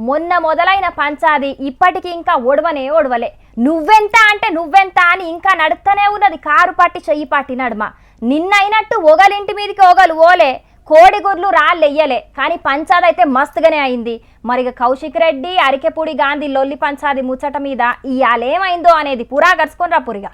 మొన్న మొదలైన పంచాది ఇప్పటికి ఇంకా ఒడవలే. నువ్వెంత అంటే నువ్వెంత అని ఇంకా నడుస్తూనే ఉన్నది. కారు పట్టి చెయ్యి పట్టి నడుమ. నిన్నైనట్టు ఒగలింటి మీదకి ఒగలు ఓలే, కోడిగుడ్లు రాళ్ళెయ్యలే. కానీ పంచాది అయితే మస్తుగానే అయింది. మరిగ కౌశిక్ రెడ్డి అరికెపూడి గాంధీ లొల్లి పంచాది ముచ్చట మీద ఇయాలేమైందో అనేది పురా గరుచుకొని రా పురిగా.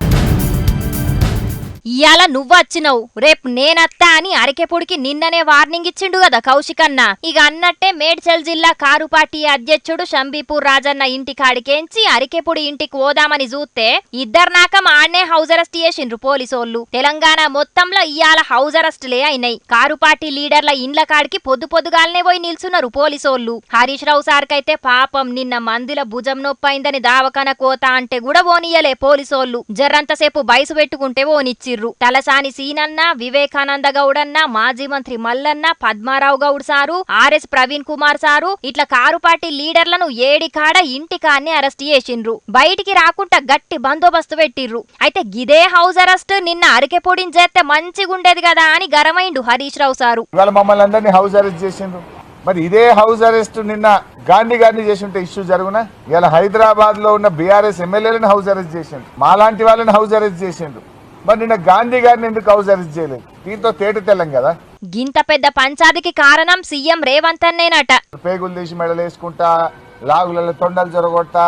ఇయాల నువ్వొచ్చినవు, రేపు నేనత్తా అని అరికెపూడికి నిన్ననే వార్నింగ్ ఇచ్చిండు కదా కౌశిక్ అన్న. ఇక అన్నట్టే మేడ్చల్ జిల్లా కారు పార్టీ అధ్యక్షుడు షంబీపూర్ రాజన్న ఇంటి కాడికేంచి అరికెపూడి ఇంటికి పోదామని చూస్తే ఇద్దరు నాకం ఆడనే హౌస్ అరెస్ట్ చేసిండ్రు పోలీసోళ్లు. తెలంగాణ మొత్తంలో ఇయాల హౌస్ అరెస్టులే అయినాయి. కారు పార్టీ లీడర్ల ఇండ్ల కాడికి పొద్దుగాలనే పోయి నిల్చున్నారు పోలీసోళ్లు. హరీష్ రావు సార్కైతే పాపం నిన్న మందిల భుజం నొప్పైందని దావకన కోత అంటే కూడా ఓనియలే పోలీసోళ్లు. జర్రంతసేపు బయసు పెట్టుకుంటే ఓనిచ్చి తలసాని సీనన్న, వివేకానంద గౌడన్న, మాజీ మంత్రి Mallanna, Padmarao Goud sir, RS Praveen Kumar sir ఇట్లా కారు పార్టీ లీడర్లను ఏడికాడ ఇంటికాన్నే అరెస్ట్ చేసిండ్రు. బయటికి రాకుండా గట్టి బందోబస్తు పెట్టిర్రు. అయితే గిదే హౌస్ అరెస్ట్ నిన్న అరికెపూడిని చేస్తే మంచిగుండేది కదా అని గరమైండు హరీష్ రావు సారు. మమ్మల్ని అందరినీ హౌస్ అరెస్ట్ చేసిండ్రు. మరి ఇదే హౌస్ అరెస్ట్ నిన్న గాంధీ గారిని చేసి ఉంటే ఇష్యూ జరుగునా? ఇలా హైదరాబాద్ లో ఉన్న బీఆర్ఎస్ ఎమ్మెల్యేలను హౌస్ అరెస్ట్ చేసిండ్రు, మాలాంటి వాళ్ళని హౌస్ అరెస్ట్ చేసిండ్రు. మరి నిన్న గాంధీ గారిని ఎందుకు హౌస్ అరెస్ట్ చేయలేదు? దీంతో తేట తెల్లం కదా. గింత పెద్ద పంచాదికి కారణం సీఎం రేవంత్ అన్నేనట. పేగులు తీసి మెడలేసుకుంటా, లాగులలో తొండలు జరగొట్టా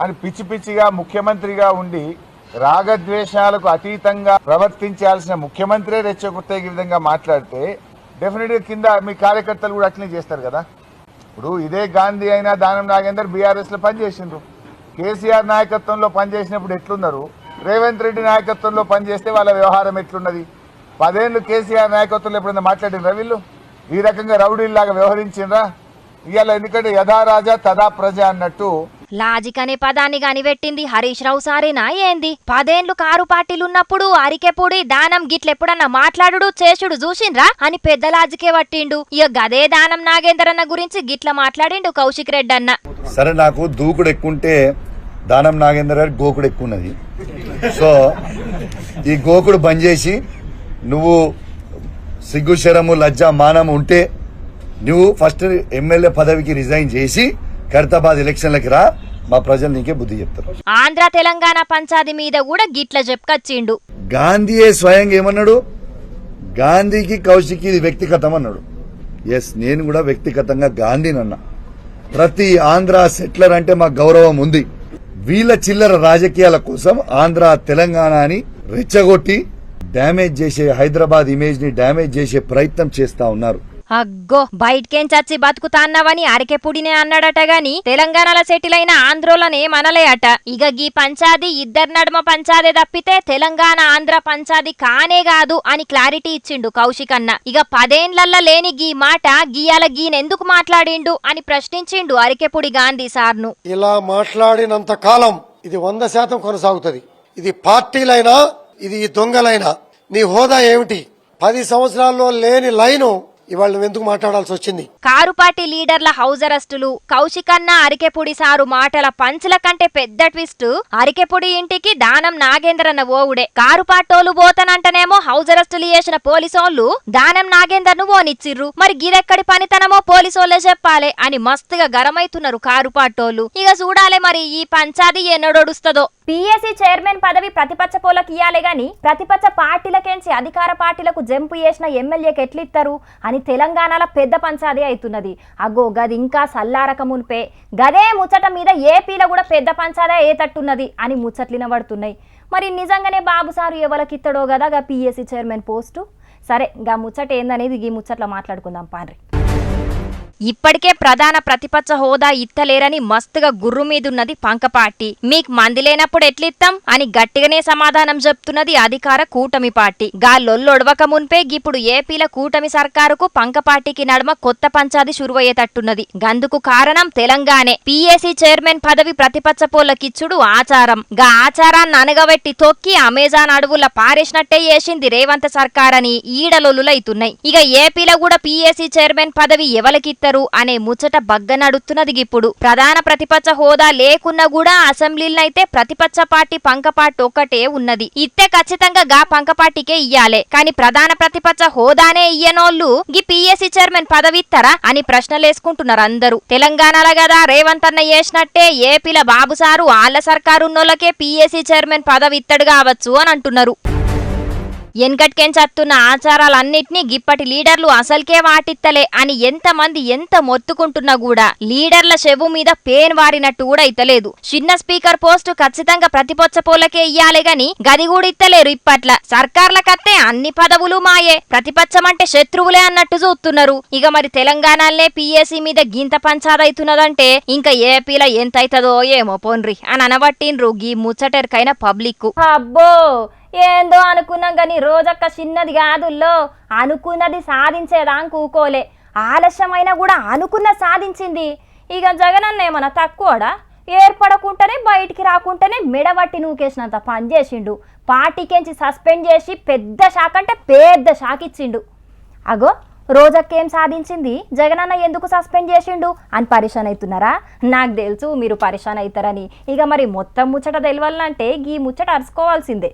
అని పిచ్చి పిచ్చిగా ముఖ్యమంత్రిగా ఉండి రాగద్వేషాలకు అతీతంగా ప్రవర్తించాల్సిన ముఖ్యమంత్రి రెచ్చగొట్టే విధంగా మాట్లాడితే డెఫినెట్గా కింద మీ కార్యకర్తలు కూడా అట్లనే చేస్తారు కదా. ఇప్పుడు ఇదే గాంధీ అయినా దానం నాగేందర్ బీఆర్ఎస్ లో పనిచేసిండ్రు. కేసీఆర్ నాయకత్వంలో పనిచేసినప్పుడు ఎట్లున్నారు, రేవంత్ రెడ్డి నాయకత్వంలో పనిచేస్తే వాళ్ళ వ్యవహారం ఎట్లున్నది? 10 ఏళ్ళు కేసీఆర్ నాయకత్వంలో ఎప్పుడైనా మాట్లాడినరా వీళ్ళు? ఈ రకంగా రౌడీల్లాగా వ్యవహరించిండ్రా? ఇవాళ ఎందుకంటే యథా రాజా తదా ప్రజ అన్నట్టు లాజిక్ అనే పదాన్ని కనిపెట్టింది హరీష్ రావు సారేనా ఏంది? 10 ఏళ్లు కారు పార్టీలున్నప్పుడు అరికెపూడి దానం గిట్లెప్పుడన్నా మాట్లాడు చేసుడు చూసిండ్రా అని పెద్ద లాజికే పట్టిండు. ఇక గదే దానం నాగేందరన్న గురించి గిట్ల మాట్లాడిండు కౌశిక్ రెడ్డి అన్న. సరే, నాకు దూకుడు ఎక్కుంటే దానం నాగేందర్ గారి గోకుడు ఎక్కువ ఉన్నది. సో ఈ గోకుడు బంద్ చేసి నువ్వు సిగ్గు శరము లజ్జ మానం ఉంటే నువ్వు ఫస్ట్ ఎమ్మెల్యే పదవికి రిజైన్ చేసి ఖైరతాబాద్ ఎలక్షన్లకి రా, మా ప్రజలు నీకే బుద్ధి చెప్తారు. ఆంధ్ర తెలంగాణ పంచాది మీద కూడా గిట్ల చెప్పుకొచ్చిండు. గాంధీయే స్వయంగా ఏమన్నాడు? గాంధీకి కౌశిక్ ఇది వ్యక్తిగతం అన్నాడు. ఎస్, నేను కూడా వ్యక్తిగతంగా గాంధీనన్నా. ప్రతి ఆంధ్ర సెటిలర్ అంటే మా గౌరవం ఉంది. వీళ్ళ చిల్లర రాజకీయాల కోసం ఆంధ్ర తెలంగాణ అని రెచ్చగొట్టి డ్యామేజ్ చేసే, హైదరాబాద్ ఇమేజ్ ని డ్యామేజ్ చేసే ప్రయత్నం చేస్తా ఉన్నారు. అగ్గో, బయటకేంచచ్చి బతుకుతా అన్నావని అరికెపూడినే అన్నాడట గాని తెలంగాణలో సెటిల్ అయిన ఆంధ్రోలనేమనలే అట. ఇక గీ పంచాది ఇద్దరు నడుమ పంచాదే తప్పితే తెలంగాణ ఆంధ్ర పంచాది కానే కాదు అని క్లారిటీ ఇచ్చిండు కౌశిక్ అన్న. ఇక 10 ఏళ్లల్ల లేని గీ మాట గీయాల గీనెందుకు మాట్లాడిండు అని ప్రశ్నించిండు అరికెపూడి గాంధీ సార్ను. ఇలా మాట్లాడినంత కాలం ఇది 100% కొనసాగుతుంది. ఇది పార్టీలైనా, ఇది దొంగలైనా. నీ హోదా ఏమిటి? 10 సంవత్సరాల్లో లేని లైను ఇవాళ నువ్వెందుకు మాట్లాడాల్సి వచ్చింది? కారు పార్టీ లీడర్ల హౌస్ అరెస్టులు, కౌశిక్ అన్న అరికెపూడి సారు మాటల పంచుల కంటే పెద్ద ట్విస్ట్ అరికెపూడి ఇంటికి దానం నాగేందరన్న ఓవుడే. కారు పార్టోలు పోతనంటనేమో హౌస్ అరెస్టులు చేసిన పోలీసోళ్లు దానం నాగేందర్ ను ఓనిచ్చిర్రు. మరి గిదెక్కడి పనితనమో పోలీసోళ్లే చెప్పాలే అని మస్తుగా గరమైతున్నారు కారు పార్టోలు. ఇక చూడాలే మరి ఈ పంచాది ఎన్నడొడుస్తుందో. పిఎస్సి చైర్మన్ పదవి ప్రతిపక్ష పోలకు ఇయ్యాలే గాని ప్రతిపక్ష పార్టీలకేంచి అధికార పార్టీలకు జంపు చేసిన ఎమ్మెల్యేకి ఎట్లిస్తారు అని తెలంగాణలో పెద్ద పంచాదే అవుతున్నది. అగో గది ఇంకా సల్లారక మునిపే గదే ముచ్చట మీద ఏపీలో కూడా పెద్ద పంచాదే ఏతట్టున్నది అని ముచ్చట్లిన పడుతున్నాయి. మరి నిజంగానే బాబు సారు ఎవరికిత్తడో కదా గా పిఎస్సి చైర్మన్ పోస్టు. సరే, గా ముచ్చట ఏందనేది ఈ ముచ్చట్లో మాట్లాడుకుందాం పాండ్రి. ఇప్పటికే ప్రధాన ప్రతిపక్ష హోదా ఇత్తలేరని మస్తుగా గుర్రు మీదున్నది పంక పార్టీ. మీకు మంది లేనప్పుడు ఎట్లిత్తాం అని గట్టిగానే సమాధానం చెప్తున్నది అధికార కూటమి పార్టీ. గాల్లొల్లొడవక మున్పే ఇప్పుడు ఏపీల కూటమి సర్కారుకు పంక పార్టీకి నడుమ కొత్త పంచాది శురువయ్యేటట్టున్నది. గందుకు కారణం తెలంగాణే. పిఎస్సి చైర్మన్ పదవి ప్రతిపక్ష పోలకిచ్చుడు ఆచారం. గా ఆచారాన్ని అనగబెట్టి తొక్కి అమెజాన్ అడవుల పారేసినట్టే చేసింది రేవంత్ సర్కార్ అని ఈడలొల్లులైతున్నాయి. ఇక ఏపీలో కూడా పిఎస్సి చైర్మన్ పదవి ఎవరికిత్తరు ఇయ్యరు అనే ముచ్చట బగ్గనడుతున్నది ఇప్పుడు. ప్రధాన ప్రతిపక్ష హోదా లేకున్నా కూడా అసెంబ్లీలనైతే ప్రతిపక్ష పార్టీ పంకపాటి ఒక్కటే ఉన్నది. ఇత్తే ఖచ్చితంగా గా పంకపాటికే ఇయ్యాలే. కానీ ప్రధాన ప్రతిపక్ష హోదానే ఇయ్యనోళ్ళు గీ పిఎస్సి చైర్మన్ పదవిస్తారా అని ప్రశ్నలేసుకుంటున్నారు అందరూ. తెలంగాణలో కదా రేవంత్ అన్న చేసినట్టే ఏపీల బాబు సారు ఆళ్ల సర్కారు ఉన్నోళ్ళకే పిఎస్సి చైర్మన్ పదవి ఇత్తడు కావచ్చు అని అంటున్నారు. ఎన్కట్కెంచత్తున్న ఆచారాలన్నిటినీ గిప్పటి లీడర్లు అసలుకే వాటిత్తలే అని ఎంతమంది ఎంత మొత్తుకుంటున్నా కూడా లీడర్ల చెవు మీద పేన్ వారినట్టు కూడా ఇత్తలేదు. చిన్న స్పీకర్ పోస్టు ఖచ్చితంగా ప్రతిపక్ష పోలకే ఇయ్యాలే గాని గది కూడా ఇత్తలేరు. ఇప్పట్ల సర్కార్లకత్తే అన్ని పదవులు మాయే, ప్రతిపక్షం అంటే శత్రువులే అన్నట్టు చూస్తున్నారు. ఇక మరి తెలంగాణలనే పిఎస్సి మీద గింత పంచాదైతున్నదంటే ఇంకా ఏపీల ఎంతైతదో ఏమో పోన్రి అని అనబట్టిండ్రు గీ ముచ్చటెరకైన పబ్లిక్. అబ్బో ఏందో అనుకున్నాం గాని రోజక్క చిన్నది కాదుల్లో, అనుకున్నది సాధించేదాం కూకోలే. ఆలస్యమైనా కూడా అనుకున్న సాధించింది. ఇక జగనన్న ఏమన్నా తక్కువడా? ఏర్పడకుంటేనే బయటికి రాకుంటేనే మెడబట్టి నూకేసినంత పని చేసిండు. పార్టీకేంచి సస్పెండ్ చేసి పెద్ద షాక్ అంటే పెద్ద షాక్ ఇచ్చిండు. అగో రోజక్కేం సాధించింది, జగనన్న ఎందుకు సస్పెండ్ చేసిండు అని పరిశాన్ అవుతున్నారా? నాకు తెలుసు మీరు పరిశాన్ అవుతారని. ఇక మరి మొత్తం ముచ్చట తెలియాలంటే ఈ ముచ్చట అరుచుకోవాల్సిందే.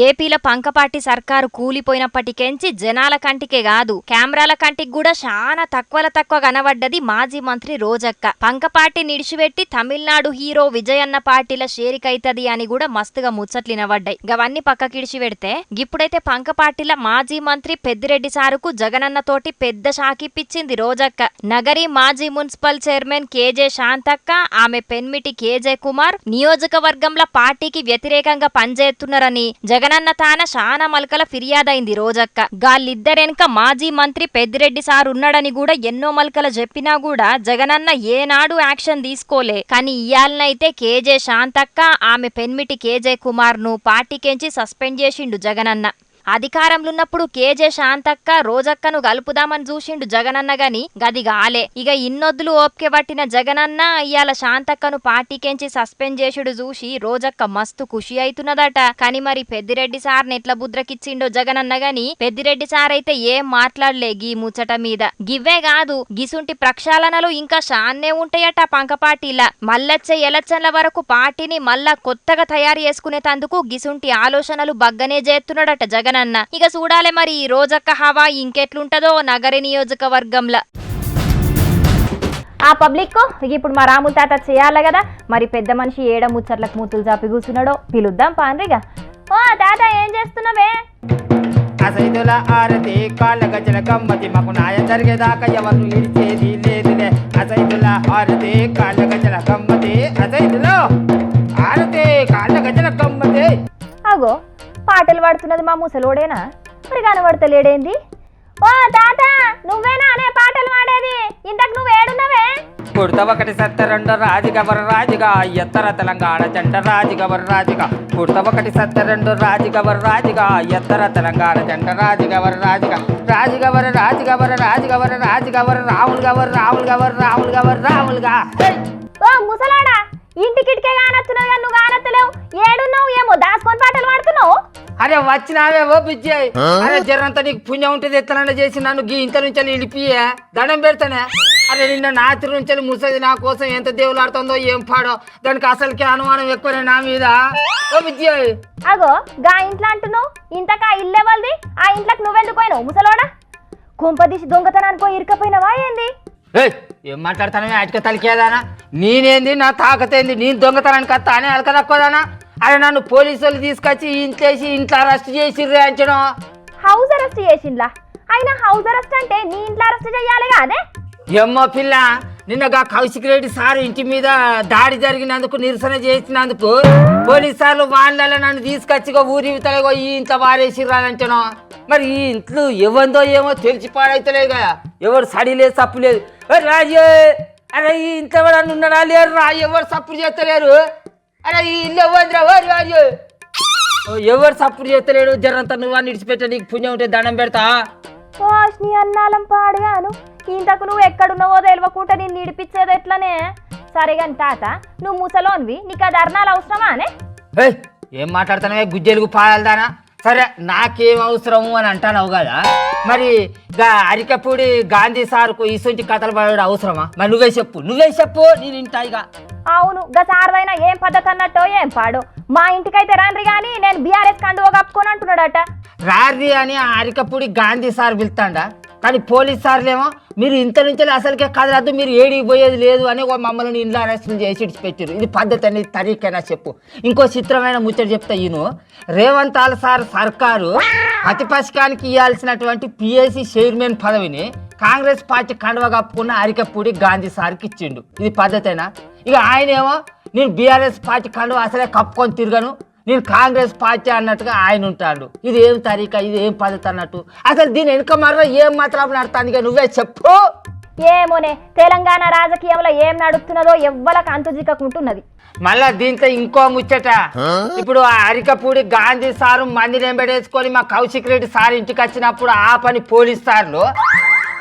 ఏపీల పంకపాటి సర్కారు కూలిపోయినప్పటికెంచి జనాల కంటికే కాదు కెమెరాల కంటికి కూడా చాలా తక్కువ కనబడ్డది మాజీ మంత్రి రోజక్క. పంకపాటి నిడిచిపెట్టి తమిళనాడు హీరో విజయన్న పార్టీల షేరికైతది అని కూడా మస్తుగా ముచ్చట్లినబడ్డాయి. గవన్నీ పక్కకిడిచి పెడితే ఇప్పుడైతే పంకపాటిల మాజీ మంత్రి పెద్దిరెడ్డి సారుకు జగనన్న తోటి పెద్ద షాకిప్పించింది రోజక్క. నగరి మాజీ మున్సిపల్ చైర్మన్ కేజే శాంతక్క, ఆమె పెన్మిటి కేజే కుమార్ నియోజకవర్గంలో పార్టీకి వ్యతిరేకంగా పనిచేస్తున్నారని జగనన్న తాన శానా మల్కల ఫిర్యాదైంది రోజక్క. గాళ్ళిద్దరెనక మాజీ మంత్రి పెద్దిరెడ్డి సార్ ఉన్నాడని కూడా ఎన్నో మల్కల చెప్పినా కూడా జగనన్న ఏనాడు యాక్షన్ తీసుకోలే. కానీ ఇయాలనైతే కేజే శాంతక్క, ఆమె పెన్మిటి కేజే కుమార్ ను పార్టీకెంచి సస్పెండ్ చేసిండు జగనన్న. అధికారంలున్నప్పుడు కేజే శాంతక్క రోజక్కను కలుపుదామని చూసిండు జగనన్న గాని గది గాలే. ఇక ఇన్నొద్దులు ఓపిక పట్టిన జగనన్న ఇయాల శాంతక్కను పార్టీకెంచి సస్పెండ్ చేసుడు చూసి రోజక్క మస్తు ఖుషి అవుతున్నదట. కానీ మరి పెద్దిరెడ్డి సార్ని ఎట్లా బుద్రకిచ్చిండో జగనన్న గాని పెద్దిరెడ్డి సార్ అయితే ఏం మాట్లాడలే గీ ముచ్చట మీద. గివ్వే కాదు గిసుంటి ప్రక్షాళనలు ఇంకా షాన్నే ఉంటాయట పంకపార్టీలా. మల్లొచ్చే ఎలక్షన్ల వరకు పార్టీని మళ్ళా కొత్తగా తయారు చేసుకునేటందుకు గిసుంటి ఆలోచనలు బగ్గనే చేస్తున్నాడట జగన్. ఇక చూడాలే మరి ఈ రోజక్క హవా ఇంకెట్లుంటదో నగరి నియోజకవర్గంలో. ఆ పబ్లిక్ ఇప్పుడు మా రాముల తాత చేయాలి కదా, మరి పెద్ద మనిషి ఏడ ముచ్చట్లకు మూతులు చాపి కూర్చున్నాడో పిలుద్దాం పాన్రిగా. ఓ తాత ఏం చేస్తున్నావే? అసైదుల ఆరతి కాళ్ళ గజల గమ్మతి మాకు న్యాయం జరిగేదాకా ఎవరు ఇడిచేది లేదులే. అసైదుల ఆరతి కాళ్ళ గజల గమ్మతి, అసైదులో ఆరతి కాళ్ళ గజల గమ్మతి. అగో పాటలు పాడుతున్నది మా ముసలోడేనా? మరి కనబడతలేడేంది? ఓ తాత నువ్వేనా అనే పాటలు పాడేది? ఇంతకు నువ్వు ఏడున్నావే? పుడతవకటి సత్తరెండు రాజిగవర రాజిగా ఎత్తర తెలంగాణ జెండ రాజిగవర రాజిగా. పుడతవకటి సత్తరెండు రాజిగవర రాజిగా ఎత్తర తెలంగాణ జెండ రాజిగవర రాజిగా. రాజిగవర రాజిగవర రాజిగవర రాజిగవర రాములు గవర రాములు గవర రాములు గవర రాములుగా. ఓ ముసలాడా ఇంటికిటికే కానొస్తున్నావు కానీ నువ్వు కానొత్తలేవు. ఏడున్నావు ఏమో దాచుకొని పాటలు పాడుతున్నావు? అరే వచ్చినావే ఓ బిజ్జయ్, అరే జరంతా నీకు పుణ్యం ఉంటుంది ఎత్తనండ చేసి నన్ను గీ ఇంత నుంచి ఇడిపియే దండం పెడతానే. అరే నిన్న నాతి నుంచి ముసది నా కోసం ఎంత దేవులాడుతుందో ఏం పాడో, దానికి అసలుకి అనుమానం ఎక్కువనే నా మీద. ఓ బిజ్జయ్ అగో గా ఇంట్లో అంటున్నావు, ఇంతకా ఇల్లే వాళ్ళది, ఆ ఇంట్లోకి నువ్వెందుకు పోయినావు ముసలోడా? కుంపదీసి దొంగతనానికి పోయి ఇరుకపోయినావా ఏంది? ఏం మాట్లాడతానే అటుక తలికేదానా? నేనేంది నా తాకతేంది? నేను దొంగతనానికి వస్తా అని అలక తక్కువదానా? అరే నన్ను పోలీసులు తీసుకొచ్చి ఇంట్లేసి ఇంట్లో అరెస్ట్ చేసిర్రే అంచడం. హౌస్ అరెస్ట్ చేసిండ్లా? అయినా హౌస్ అరెస్ట్ అంటే నీ ఇంట్లో అరెస్ట్ చెయ్యాలి కాదే? ఎమ్మో పిల్ల, నిన్నగా కౌశిక్ రెడ్డి సార్ ఇంటి మీద దాడి జరిగినందుకు నిరసన చేసినందుకు పోలీసు సార్లు వాళ్ళ నన్ను తీసుకొచ్చి ఊరి తలగో ఈ ఇంట్లో వారేసిర్రాలంచను. మరి ఈ ఇంట్లో ఎవందో ఏమో తెలిసి పాడైతలేగా, ఎవరు సడి లేదు సప్పు లేదు. రాజే అరే ఈ ఇంట్లో ఎవరన్నా ఉన్నారా? లేరు రా, ఎవరు సప్పుడు చేస్తలేరు. అరే ఈ ఇల్లు ఎవరిరా? రాజు ఎవరు సప్పుడు చేస్తలేడు. జరంతా నువ్వు అని ఇడిచిపెట్టా, నీకు పుణ్యం ఉంటే దండం పెడతా. నీ అన్నాలం పాడుగాను, ఇంతకు నువ్వు ఎక్కడున్నావో తెలియకుండా నేను నిడిపించేది ఎట్లనే? సరేగాని తాత నువ్వు ముసలోన్వి, నీకు ఆ ధర్నాలు అవసరమా అనే? ఏం మాట్లాడుతున్నావే గుజ్జెలుగు పాయాలదానా? సరే నాకేం అవసరము అని అంటానవు కదా. మరి అరికపూడి గాంధీ సార్కు ఇసుంటి కథలు పడడం అవసరమా? మరి నువ్వే చెప్పు నేను ఇంటాయిగా. అవును, సార్దైనా ఏం పద్ధతి అన్నట్టో ఏం పాడో. మా ఇంటికైతే రండి కానీ నేను బీఆర్ఎస్ కండువా కప్పుకొని అంటున్నాడట. రారి అని అరికపూడి గాంధీ సార్ పిలుతాడా, కానీ పోలీస్ సార్లేమో మీరు ఇంత నుంచి అసలుకే కదలద్దు, మీరు ఏడికి పోయేది లేదు అని మమ్మల్ని ఇంట్లో అరెస్టులు చేసి పెట్టారు. ఇది పద్ధతి అనేది తరీకైనా చెప్పు. ఇంకో చిత్రమైన ముచ్చట చెప్తా. ఈయన రేవంత్ సార్ సర్కారు ప్రతిపక్షానికి ఇవ్వాల్సినటువంటి పిఎస్సి చైర్మన్ పదవిని కాంగ్రెస్ పార్టీ కండువా కప్పుకున్న అరికపూడి గాంధీ సార్కి ఇచ్చిండు. ఇది పద్ధతేనా? ఇక ఆయనేమో నేను బీఆర్ఎస్ పార్టీ కండువా అసలే కప్పుకొని తిరగను, నేను కాంగ్రెస్ పార్టీ అన్నట్టుగా ఆయన ఉంటాడు. ఇది ఏం తరీకా, ఇది ఏం పద్ధతి అన్నట్టు? అసలు దీని వెనుక మరో ఏం మాత్రం నడుతుంది? నువ్వే చెప్పు. ఏమోనే, తెలంగాణ రాజకీయంలో ఏం నడుస్తున్నదో ఎవ్వలకు అంతు జిక్కకుంటున్నది. మళ్ళా దీంట్లో ఇంకో ముచ్చట. ఇప్పుడు ఆ అరికపూడి గాంధీ సారు మందిని ఎంబడేసుకొని మా కౌశిక్ రెడ్డి సార్ ఇంటికి వచ్చినప్పుడు ఆ పని పోలీస్ సార్లు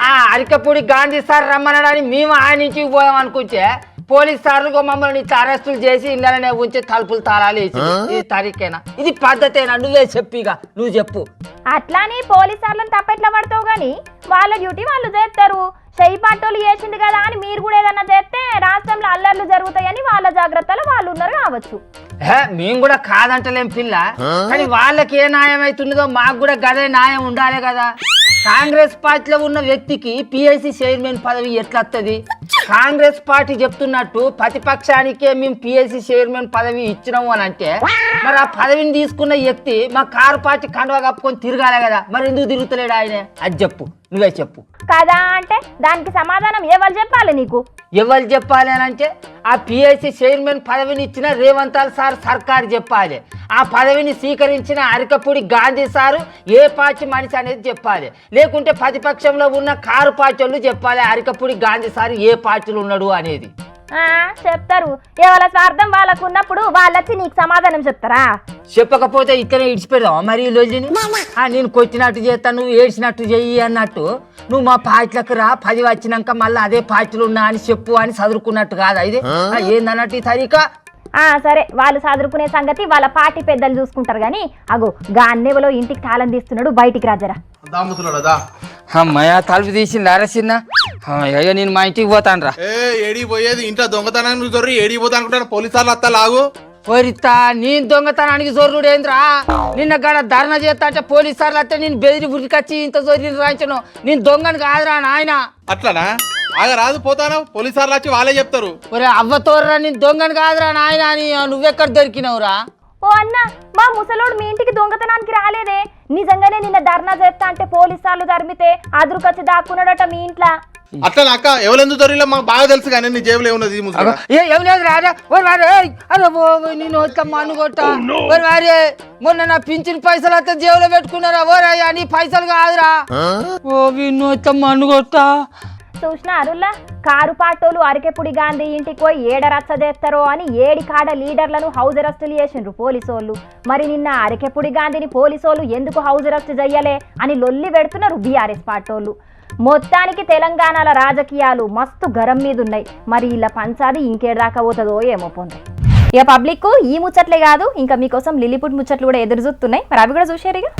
ఆ అరికపూడి గాంధీ సార్ రమ్మనడానికి మేము ఆయన ఇంటికి పోయాం అనుకుంటే పోలీస్ సార్లు మమ్మల్ని ఇట్లా అరెస్టులు చేసి ఇళ్ళనే ఉంచి తలుపులు తాళాలు వేసి. ఇది తరీకేనా? ఇది పద్ధతేనా? నువ్వే చెప్పిగా, నువ్వు చెప్పు. అట్లాని పోలీస్ సార్లను తప్పెట్లా పడతావు గాని వాళ్ళ డ్యూటీ వాళ్ళు చేస్తారు. చెయ్యి పట్టోలు చేసింది కదా అని మీరు కూడా ఏదన్నా చేస్తే రాష్ట్రంలో అల్లర్లు జరుగుతాయని వాళ్ళ జాగ్రత్తలు వాళ్ళు ఉన్నారు కావచ్చు. మేము కూడా కాదంటలేం పిల్ల, కానీ వాళ్ళకి ఏ న్యాయం అవుతుందో మాకు కూడా గదే న్యాయం ఉండాలి కదా. కాంగ్రెస్ పార్టీలో ఉన్న వ్యక్తికి పిఎస్సి చైర్మన్ పదవి ఎట్లా వస్తుంది? కాంగ్రెస్ పార్టీ చెప్తున్నట్టు ప్రతిపక్షానికే మేము పిఎస్సి చైర్మన్ పదవి ఇచ్చినాము అని అంటే మరి ఆ పదవిని తీసుకున్న వ్యక్తి మా కారు పార్టీ కండువా కప్పుకొని తిరగాలి కదా. మరి ఎందుకు తిరుగుతలేడు ఆయనే? అది చెప్పు, నువ్వే చెప్పు. కదా అంటే దానికి సమాధానం ఎవరు చెప్పాలి నీకు? ఎవరు చెప్పాలి అని అంటే ఆ పిఎస్సి చైర్మన్ పదవిని ఇచ్చిన రేవంత్ సార్ సర్కారు చెప్పాలి. ఆ పదవిని స్వీకరించిన అరికపూడి గాంధీ సారు ఏ పార్టీ మనిషి అనేది చెప్పాలి. లేకుంటే ప్రతిపక్షంలో ఉన్న కారు పార్టీ వాళ్ళు చెప్పాలి అరికపూడి గాంధీ సారు ఏ పార్టీలో ఉన్నాడు అనేది. చెప్తారు. ఎవరి స్వార్థం వాళ్ళకు ఉన్నప్పుడు వాళ్ళొచ్చి నీకు సమాధానం చెప్తారా? చెప్పకపోతే ఇట్లనే ఇడిచిపెడదాం మరి ఈ లొల్లిని. నేను కొట్టినట్టు చేస్తా, నువ్వు ఏడ్చినట్టు చెయ్యి అన్నట్టు. నువ్వు మా పార్టీలకు రా, 10 వచ్చినాక మళ్ళీ అదే పార్టీలు ఉన్నా అని చెప్పు అని చదువుకున్నట్టు కాదా ఇది? ఏందన్నట్టు ఈ తరీకా? సరే, వాళ్ళు చదువుకునే సంగతి వాళ్ళ పార్టీ పెద్దలు చూసుకుంటారు గాని అగో గాన్నెవలో ఇంటికి తాళం తీస్తున్నాడు, బయటికి రాజరా. అమ్మయ్య తలుపు తీసింది అరసిన్న. అయ్యో నేను మా ఇంటికి పోతాను రా. ఏడికి పోయేది? ఇంట్లో దొంగతనానికి దొరికి ఏడికి పోతా అనుకుంటాను. పోలీసు వాళ్ళు అత్త లాగు పోరిస్తా. నేను దొంగతనానికి జొర్రుడు ఏంద్రా? నిన్న గడ ధర్నా చేస్తా అంటే పోలీసు సార్లు అత్తే నేను బెదిరి ఉరికొచ్చి ఇంత జొర్రి రాయించను. నేను దొంగని కాదురా నాయన. అట్లనా? ఆగ రాదు, పోతాను. పోలీసు సార్లు వచ్చి వాళ్ళే చెప్తారు. ఒరే అవ్వతోర్రా, నేను దొంగని కాదురా నాయన అని. నువ్వెక్కడ దొరికినవురా? ఓ అన్న, మా ముసలోడు మీ ఇంటికి దొంగతనానికి రాలేదే. నిజంగానే నిన్న ధర్నా చేస్తా అంటే పోలీసు సార్లు ధర్మితే అదురుకొచ్చి దాక్కున్నాడట మీ ఇంట్లో. అట్లా అక్క ఎవరెందుకు దొరికిలో మాకు బాగా తెలుసు కానీ నీ జేబులో ఏమున్నది? ఏం లేదు రారా. నేను మనుగొట్ట వారే మొన్న నా పింఛన్ పైసలు అంతా జేబులో పెట్టుకున్నారా? ఓరయ్యా నీ పైసలు కాదురా. ఓ వినోత్తం మనుగొట్ట. చూసినా అరుల్లా, కారు పాటోలు అరికెపుడి గాంధీ ఇంటికి పోయి ఏడరచ్చ చేస్తారో అని 7 కాడ లీడర్లను హౌస్ అరెస్టులు చేసిండ్రు పోలీసోళ్ళు. మరి నిన్న అరికెపుడి గాంధీని పోలీసోళ్ళు ఎందుకు హౌస్ అరెస్ట్ చెయ్యలే అని లొల్లి పెడుతున్నారు బీఆర్ఎస్ పాటోళ్ళు. మొత్తానికి తెలంగాణల రాజకీయాలు మస్తు గరం మీద ఉన్నాయి. మరి ఇలా పంచాది ఇంకేదాకా పోతుందో ఏమో పోంది. ఇక పబ్లిక్ ఈ ముచ్చట్లే కాదు, ఇంకా మీకోసం లిల్లీపుట్ ముచ్చట్లు కూడా ఎదురు చూస్తున్నాయి. మరి అవి కూడా చూసారు. ఇక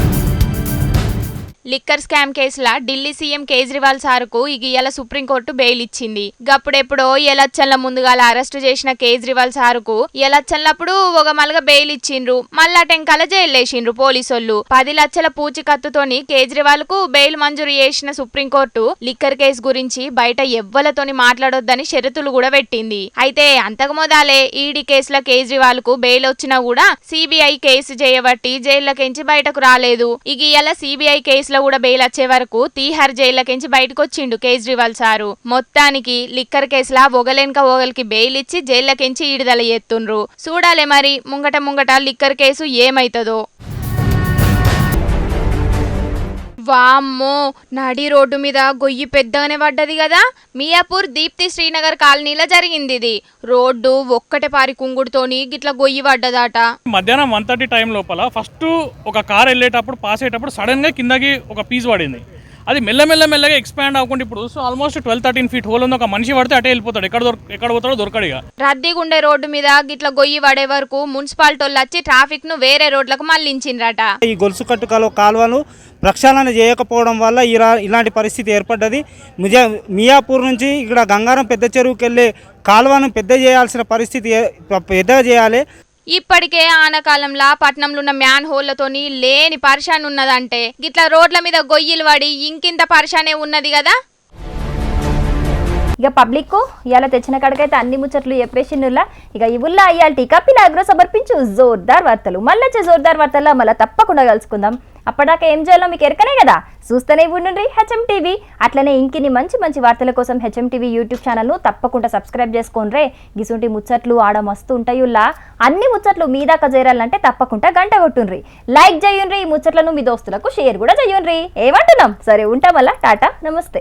లిక్కర్ స్కామ్ కేసులా ఢిల్లీ సీఎం కేజ్రీవాల్ సారుకు ఇవాళ సుప్రీంకోర్టు బెయిల్ ఇచ్చింది. గప్పుడెప్పుడో ఎలక్షన్ల ముందుగాల అరెస్టు చేసిన కేజ్రీవాల్ సారుకు ఎలక్షన్లప్పుడు ఒక మలగా బెయిల్ ఇచ్చిండ్రు. మళ్ళా టెంకాల జైల్లేసిండ్రు పోలీసోళ్ళు. 10 లక్షల పూచికత్తుతోని కేజ్రీవాల్ కు బెయిల్ మంజూరు చేసిన సుప్రీంకోర్టు లిక్కర్ కేసు గురించి బయట ఎవ్వలతోని మాట్లాడొద్దని షరతులు కూడా పెట్టింది. అయితే అంతకు మొదలే ఈడీ కేసుల కేజ్రీవాల్ కు బెయిల్ వచ్చినా కూడా సిబిఐ కేసు చేయబట్టి జైళ్లకెంచి బయటకు రాలేదు. ఇవాళ సిబిఐ కేసు కూడా బెయిల్ వచ్చే వరకు తీహార్ జైళ్లకెంచి బయటకు వచ్చిండు కేజ్రీవాల్ సారు. మొత్తానికి లిక్కర్ కేసులా ఒగలేనక ఓగలికి బెయిల్ ఇచ్చి జైళ్లకెంచి ఈడుదల ఎత్తుండ్రు. చూడాలే మరి ముంగట లిక్కర్ కేసు ఏమైతుందో. వామ్మో, నడి రోడ్డు మీద గొయ్యి పెద్దగానే పడ్డది కదా. మియాపూర్ దీప్తి శ్రీనగర్ కాలనీలో జరిగింది ఇది. రోడ్డు ఒక్కటే పారి కుంగుడుతోని గిట్లా గొయ్యి పడ్డదాట. మధ్యాహ్నం 1:30 టైం లోపల ఫస్ట్ ఒక కార్ వెళ్ళేటప్పుడు పాస్ అయ్యేటప్పుడు సడన్ గా కిందకి ఒక పీస్ పడింది. అది మెల్లమెల్లగా ఎక్స్పాండ్ అవ్వకుండా ఇప్పుడు సో ఆల్మోస్ట్ 12-13 ఫీట్ హోల్ ఉంది. ఒక మనిషి పడితే అటే వెళ్ళిపోతాడు, ఎక్కడ పోతాడో దొరకడు ఇక. రద్దీగుండే రోడ్డు మీద గిట్ల గొయ్యి పడే వరకు మున్సిపాలిటీ వాళ్ళు వచ్చి ట్రాఫిక్ ను వేరే రోడ్లకు మళ్లించిండ్రట. ఈ గొలుసు కట్టుకల కాలువను ప్రక్షాళన చేయకపోవడం వల్ల ఇలాంటి పరిస్థితి ఏర్పడ్డది. మియాపూర్ నుంచి ఇక్కడ గంగారం పెద్ద చెరువుకి వెళ్ళే కాలువను పెద్ద చేయాల్సిన పరిస్థితి పెద్దగా చేయాలి. ఇప్పటికే ఆనకాలంలో పట్నంలో ఉన్న మ్యాన్ హోళ్లతోని లేని పరిశాన్ ఉన్నదంటే గిట్ల రోడ్ల మీద గొయ్యిలు పడి ఇంకింత పరిశానే ఉన్నది కదా. ఇక పబ్లిక్ ఇలా తెచ్చిన కాడికైతే అన్ని ముచ్చట్లు చెప్పేసినుల్లా. ఇక ఇవుల్లా అయ్యాల్టీ కపిల్ అగ్రో సమర్పించు జోర్దార్ వార్తలు. మళ్ళీ వచ్చే జోర్దార్ వార్తల్లో మళ్ళీ తప్పకుండా కలుసుకుందాం. అప్పటిదాకా ఏం చేయాలో మీకు ఎరకనే కదా, చూస్తూనే ఉండండి హెచ్ఎం టీవీ. అట్లనే ఇంకిన్ని మంచి మంచి వార్తల కోసం హెచ్ఎం టీవీ యూట్యూబ్ ఛానల్ను తప్పకుండా సబ్స్క్రైబ్ చేసుకోండి. గిసుంటి ముచ్చట్లు ఆడ మస్తు ఉంటాయుల్లా. అన్ని ముచ్చట్లు మీ దాకా చేరాలంటే తప్పకుండా గంట కొట్టుండ్రి, లైక్ చేయండి. ఈ ముచ్చట్లను మీ దోస్తులకు షేర్ కూడా చేయండి. ఏమంటున్నాం? సరే ఉంటాం. వల్ల టాటా, నమస్తే.